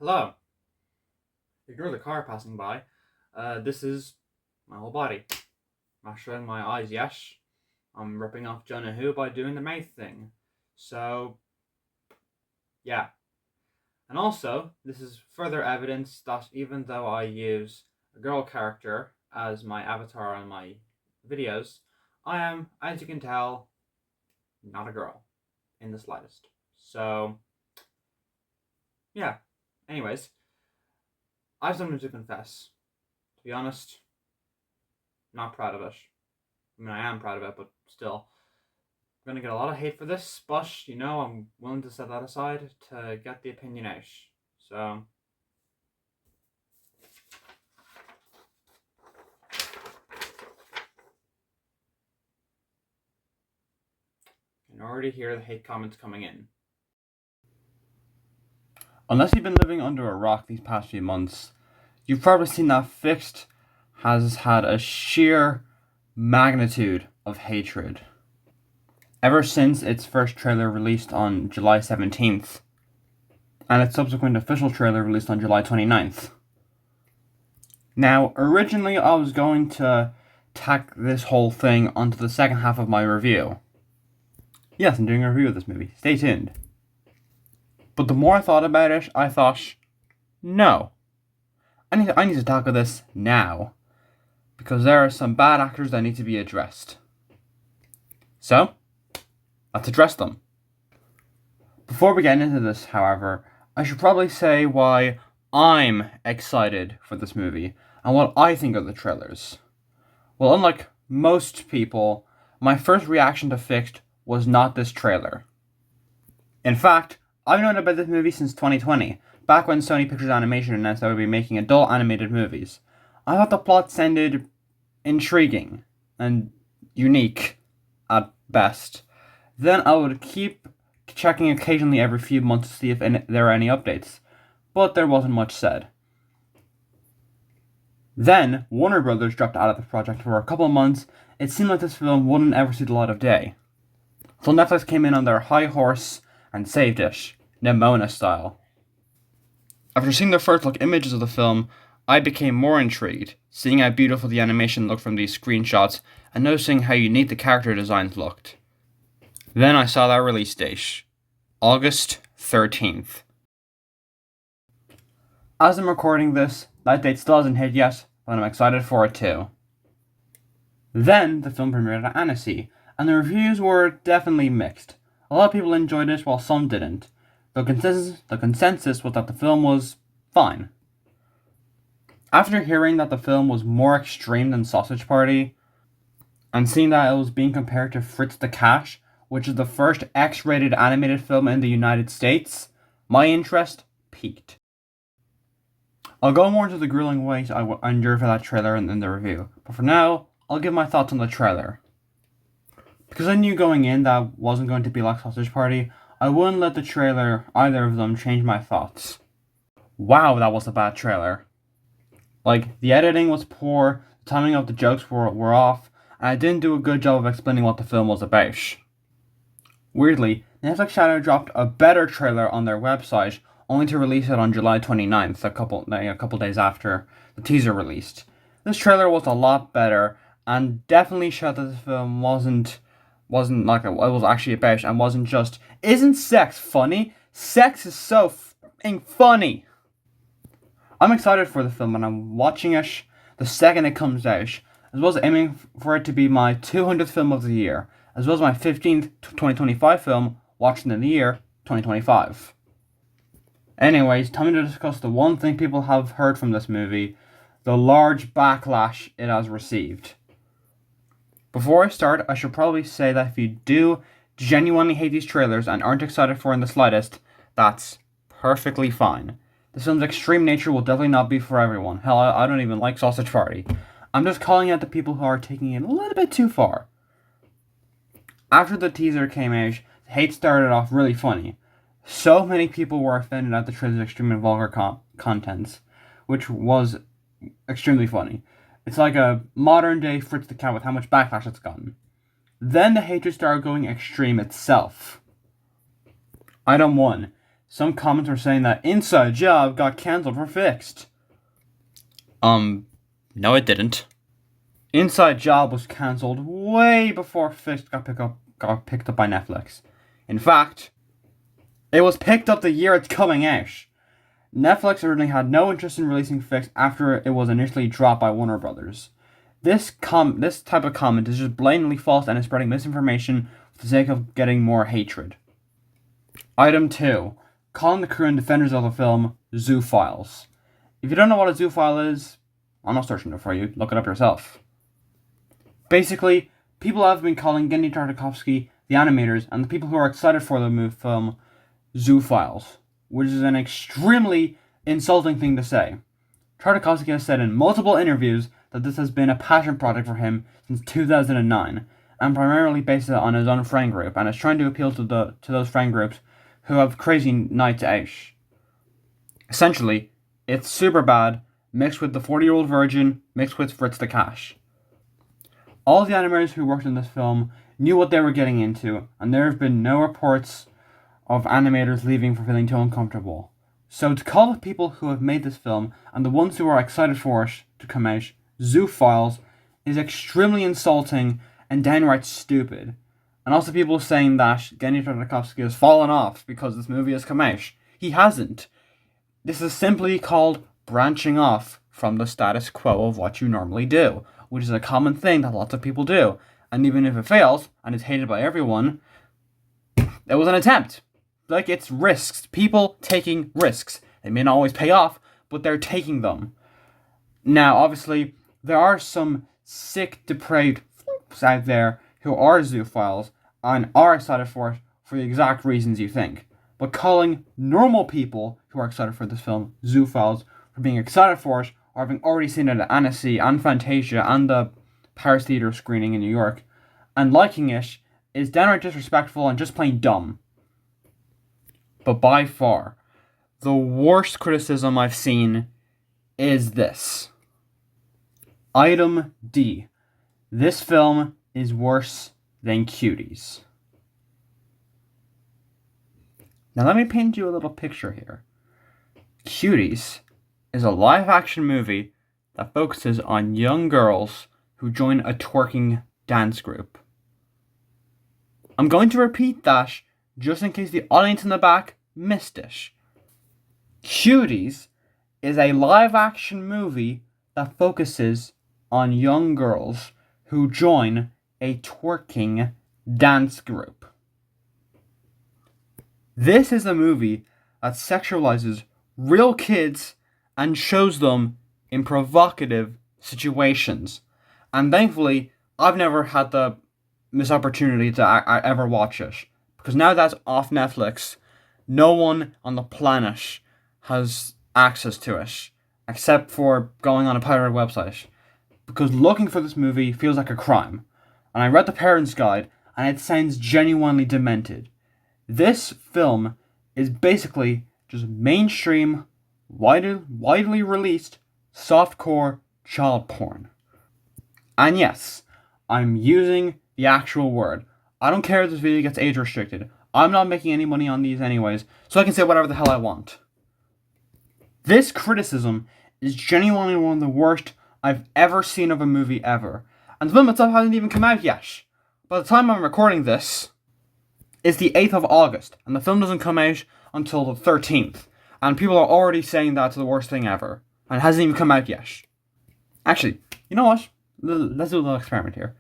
Hello. Ignore the car passing by. This is my whole body. I'm not showing my eyes yet. I'm ripping off Jonah Who by doing the mouth thing. So, yeah. And also, this is further evidence that even though I use a girl character as my avatar on my videos, I am, as you can tell, not a girl in the slightest. So, yeah. Anyways, I have something to confess. To be honest, not proud of it. I mean, I am proud of it, but still. I'm gonna get a lot of hate for this, but, I'm willing to set that aside to get the opinion out. So, you can already hear the hate comments coming in. Unless you've been living under a rock these past few months, you've probably seen that Fixed has had a sheer magnitude of hatred ever since its first trailer released on July 17th, and its subsequent official trailer released on July 29th. Now, originally I was going to tack this whole thing onto the second half of my review. Yes, I'm doing a review of this movie. Stay tuned. But the more I thought about it, I thought, no. I need to tackle this now, because there are some bad actors that need to be addressed. So, let's address them. Before we get into this, however, I should probably say why I'm excited for this movie and what I think of the trailers. Well, unlike most people, my first reaction to Fixed was not this trailer. In fact, I've known about this movie since 2020, back when Sony Pictures Animation announced they would be making adult animated movies. I thought the plot sounded intriguing and unique at best. Then I would keep checking occasionally every few months to see if there are any updates, but there wasn't much said. Then, Warner Brothers dropped out of the project for a couple of months. It seemed like this film wouldn't ever see the light of day. So Netflix came in on their high horse and saved it, Nimona style. After seeing the first look images of the film, I became more intrigued, seeing how beautiful the animation looked from these screenshots and noticing how unique the character designs looked. Then I saw that release date, August 13th. As I'm recording this, that date still hasn't hit yet, but I'm excited for it too. Then the film premiered at Annecy, and the reviews were definitely mixed. A lot of people enjoyed it while some didn't. The consensus was that the film was fine. After hearing that the film was more extreme than Sausage Party, and seeing that it was being compared to Fritz the Cat, which is the first X-rated animated film in the United States, my interest peaked. I'll go more into the grueling wait I endured for that trailer in the review, but for now, I'll give my thoughts on the trailer. Because I knew going in that wasn't going to be like Sausage Party, I wouldn't let the trailer, either of them, change my thoughts. Wow, that was a bad trailer. Like, the editing was poor, the timing of the jokes were off, and I didn't do a good job of explaining what the film was about. Weirdly, Netflix Shadow dropped a better trailer on their website, only to release it on July 29th, a couple days after the teaser released. This trailer was a lot better, and definitely showed that the film wasn't like it was actually about, and wasn't just, isn't sex funny? Sex is so funny! I'm excited for the film, and I'm watching it the second it comes out, as well as aiming for it to be my 200th film of the year, as well as my 15th 2025 film watched in the year 2025. Anyways, time to discuss the one thing people have heard from this movie, the large backlash it has received. Before I start, I should probably say that if you do genuinely hate these trailers and aren't excited for it in the slightest, that's perfectly fine. This film's extreme nature will definitely not be for everyone. Hell, I don't even like Sausage Party. I'm just calling out the people who are taking it a little bit too far. After the teaser came out, the hate started off really funny. So many people were offended at the trailer's extreme and vulgar contents, which was extremely funny. It's like a modern day Fritz the Cat with how much backlash it's gotten. Then the hatred started going extreme itself. Item 1. Some comments were saying that Inside Job got cancelled for Fixed. No it didn't. Inside Job was cancelled way before Fixed got picked up by Netflix. In fact, it was picked up the year it's coming out. Netflix originally had no interest in releasing Fixed after it was initially dropped by Warner Brothers. This type of comment is just blatantly false and is spreading misinformation for the sake of getting more hatred. Item 2. Calling the crew and defenders of the film zoophiles. If you don't know what a zoophile is, I'm not searching it for you. Look it up yourself. Basically, people have been calling Genndy Tartakovsky, the animators, and the people who are excited for the film zoophiles, which is an extremely insulting thing to say. Tartakovsky has said in multiple interviews that this has been a passion project for him since 2009, and primarily based it on his own friend group, and is trying to appeal to those friend groups who have crazy nights out. Essentially, it's Superbad mixed with the 40-Year-Old Virgin mixed with Fritz the Cash. All the animators who worked on this film knew what they were getting into, and there have been no reports of animators leaving for feeling too uncomfortable. So to call the people who have made this film, and the ones who are excited for it to come out, zoophiles, is extremely insulting and downright stupid. And also people saying that Genndy Tartakovsky has fallen off because this movie has come out. He hasn't. This is simply called branching off from the status quo of what you normally do, which is a common thing that lots of people do. And even if it fails, and is hated by everyone, it was an attempt. Like, it's risks. People taking risks. They may not always pay off, but they're taking them. Now, obviously, there are some sick, depraved f***s out there who are zoophiles and are excited for it for the exact reasons you think. But calling normal people who are excited for this film zoophiles for being excited for it, or having already seen it at Annecy and Fantasia and the Paris Theatre screening in New York, and liking it, is downright disrespectful and just plain dumb. But by far, the worst criticism I've seen is this. Item D. This film is worse than Cuties. Now let me paint you a little picture here. Cuties is a live-action movie that focuses on young girls who join a twerking dance group. I'm going to repeat that just in case the audience in the back missed it. Cuties is a live-action movie that focuses on young girls who join a twerking dance group. This is a movie that sexualizes real kids and shows them in provocative situations. And thankfully, I've never had the misopportunity to ever watch it. Because now that's off Netflix, no one on the planet has access to it. Except for going on a pirated website. Because looking for this movie feels like a crime. And I read the parents' guide, and it sounds genuinely demented. This film is basically just mainstream, widely released, softcore child porn. And yes, I'm using the actual word. I don't care if this video gets age restricted. I'm not making any money on these anyways, so I can say whatever the hell I want. This criticism is genuinely one of the worst I've ever seen of a movie ever. And the film itself hasn't even come out yet. By the time I'm recording this, it's the 8th of August, and the film doesn't come out until the 13th. And people are already saying that's the worst thing ever. And it hasn't even come out yet. Actually, you know what? Let's do a little experiment here.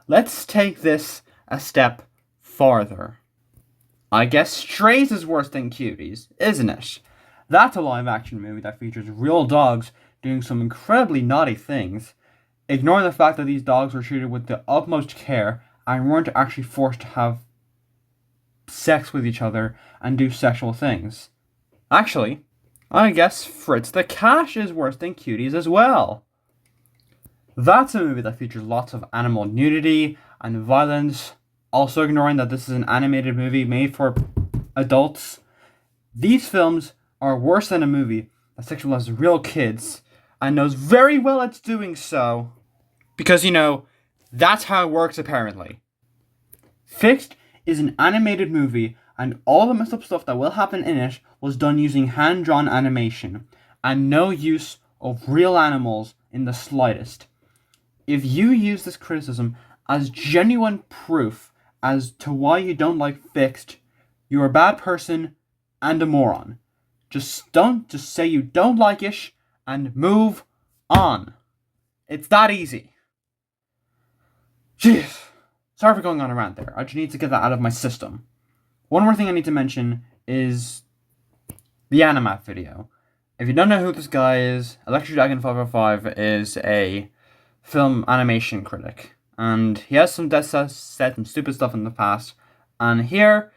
Let's take this a step farther. I guess Strays is worse than Cuties, isn't it? That's a live-action movie that features real dogs doing some incredibly naughty things, ignoring the fact that these dogs were treated with the utmost care and weren't actually forced to have sex with each other and do sexual things. Actually, I guess Fritz the Cash is worse than Cuties as well. That's a movie that features lots of animal nudity and violence, also ignoring that this is an animated movie made for adults. These films are worse than a movie that sexualizes real kids and knows very well it's doing so. Because, that's how it works apparently. Fixed is an animated movie and all the messed up stuff that will happen in it was done using hand-drawn animation, and no use of real animals in the slightest. If you use this criticism as genuine proof as to why you don't like Fixed, you're a bad person and a moron. Just say you don't like it and move on. It's that easy. Jeez. Sorry for going on a rant there. I just need to get that out of my system. One more thing I need to mention is the Animat video. If you don't know who this guy is, Electric Dragon 505 is a film animation critic. And he has said some stupid stuff in the past. And here,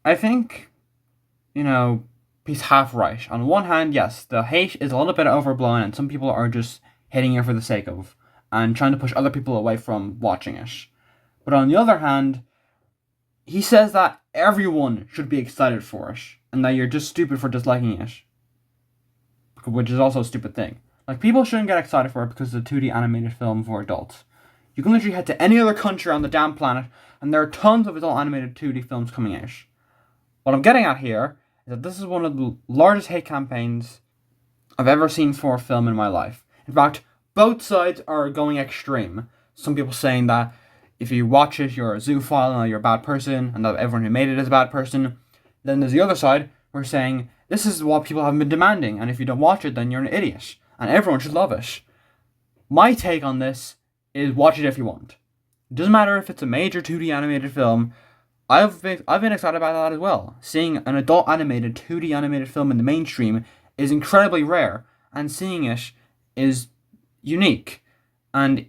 I think, he's half right. On one hand, yes, the hate is a little bit overblown and some people are just hating it for the sake of and trying to push other people away from watching it. But on the other hand, he says that everyone should be excited for it, and that you're just stupid for disliking it. Which is also a stupid thing. Like, people shouldn't get excited for it because it's a 2D animated film for adults. You can literally head to any other country on the damn planet, and there are tons of adult animated 2D films coming out. What I'm getting at here is that this is one of the largest hate campaigns I've ever seen for a film in my life. In fact, both sides are going extreme. Some people saying that if you watch it, you're a zoophile and you're a bad person, and that everyone who made it is a bad person. Then there's the other side, who are saying, this is what people have been demanding, and if you don't watch it, then you're an idiot, and everyone should love it. My take on this is watch it if you want. It doesn't matter if it's a major 2D animated film. I've been excited about that as well. Seeing an adult animated 2D animated film in the mainstream is incredibly rare, and seeing it is unique. And,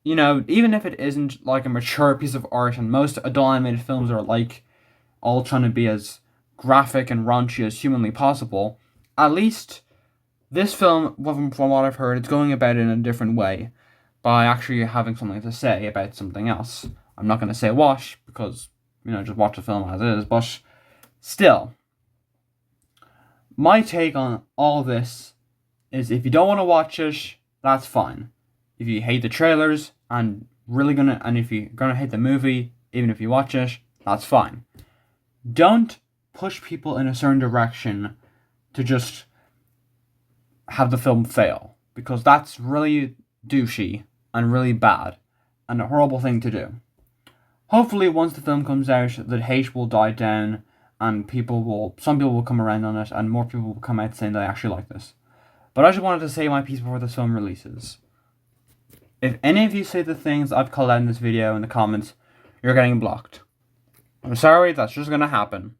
even if it isn't like a mature piece of art, and most adult animated films are like all trying to be as graphic and raunchy as humanly possible, at least this film, from what I've heard, it's going about it in a different way by actually having something to say about something else. I'm not going to say what, because, just watch the film as is, but still, my take on all this is if you don't want to watch it, that's fine. If you hate the trailers and if you're gonna hate the movie, even if you watch it, that's fine. Don't push people in a certain direction to just have the film fail, because that's really douchey and really bad and a horrible thing to do. Hopefully, once the film comes out, the hate will die down and some people will come around on it and more people will come out saying they actually like this. But I just wanted to say my piece before this film releases. If any of you say the things I've called out in this video in the comments, you're getting blocked. I'm sorry, that's just gonna happen.